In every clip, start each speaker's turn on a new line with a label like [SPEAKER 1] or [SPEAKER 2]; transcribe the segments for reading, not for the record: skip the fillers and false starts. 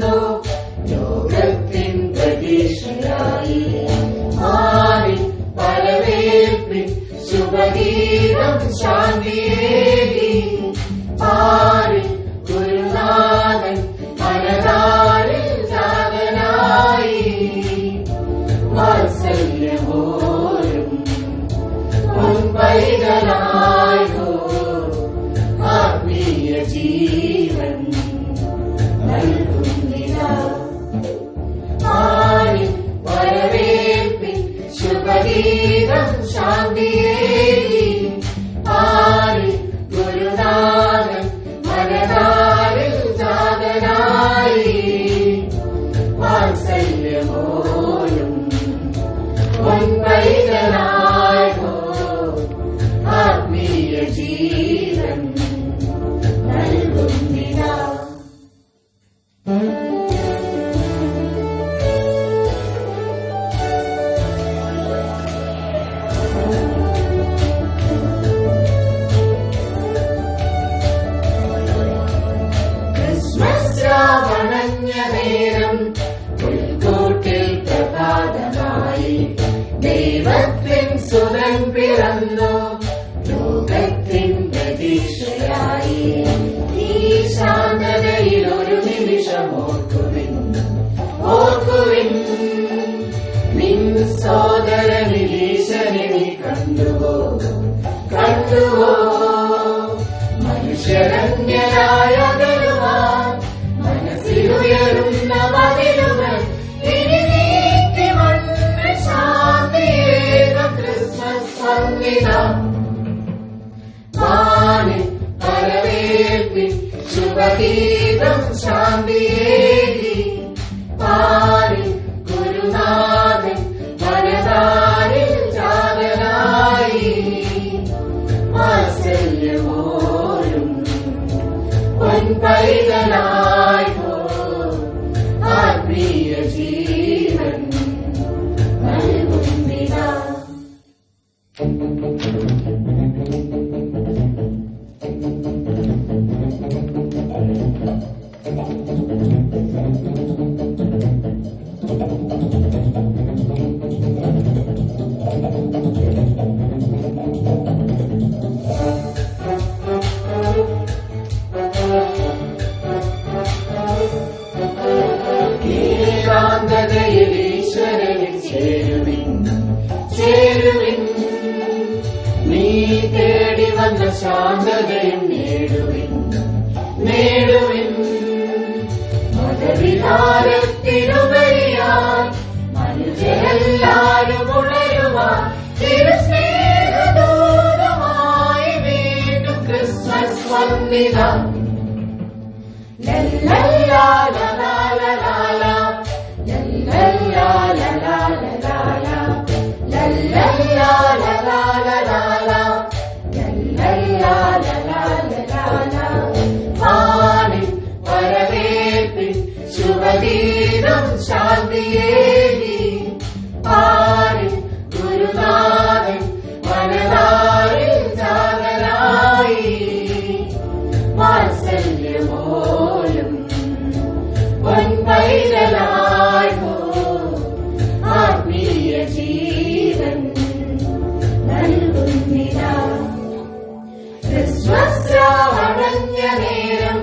[SPEAKER 1] പിറന്നു ലോകത്തിൻ പ്രതീക്ഷയായി മാറി വരവേൽപ്പിൻ ശുഭഗീതം ശാന്തിയേകി പാരി ഗുരുനാഥൻ മനതാരിൽ ജാതനായി വാത്സല്യമോരും മുൻപൈതലായോ ആത്മീയ ജീവൻ നൽകുന്നിതാ ആരി വരവേൽപ്പിൻ ശുഭഗീതം ശാന്തിയേകി ആരി ഗുരുനാഥൻ മനതാരിൽ ജാതനായി വാത്സല്യമോലും മുൻപൈതലായോ ആത്മീയ ജീവൻ നൽകുന്നിതാ ക്രിസ്മസ് രാവണഞ്ഞ നേരം പുൽക്കൂട്ടിൽ പ്രഭാതമായി ദൈവത്തിൻ സുതൻ പിറന്നു ലോകത്തിൻ പ്രതീക്ഷയായി ഈ ശാന്തതയിൽ ഒരു നിമിഷം ഓർക്കുവിൻ നിൻ സോദരനിലീശനെ നീ കണ്ടുവോ മനുഷ്യരന്യരായകരുവാൻ മനസ്സിലുയരുന്ന മതിലുകൾ ഇനി നീക്കി മണ്ണ് ശാന്തിയേക ക്രിസ്മസ് വന്നിതാ വാനിൽ വരവേൽപ്പിൻ ശുഭഗീതം ശാന്തിയേകി പാരി ഗുരുനാഥൻ മനതാരിൽ ജാതനായി വാത്സല്യമോരും പൊൻപൈതലായോ ആത്മീയ ജീവൻ നൽകുന്നിതാ ഏകാന്തതയിൽ ഈശ്വരനിൽ ചേരുവിൻ നീ തേടി വന്ന ശാന്തതയും നേടുവിൻ മതവികാരത്തിനുപരിയായി മനുഷ്യരെല്ലാരും ഉണരുവാൻ തിരുസ്നേഹദൂതമായി വീണ്ടും ക്രിസ്മസ് വന്നിതാ വരവേൽപ്പിൻ ശുഭഗീതം ശാന്തിയേകി പാരി ഗുരുനാഥൻ മനതാരിൽ ജാതനായി വാത്സല്യമോലും പൊൻപൈതലായോ ആത്മീയ ജീവൻ നൽകുന്നിതാ ക്രിസ്മസ് രാവണഞ്ഞ നേരം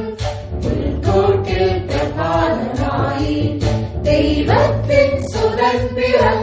[SPEAKER 1] പുൽക്കൂട്ടിൽ പ്രഭാതമായി ദൈവത്തിൻ സുതൻ പിറന്നു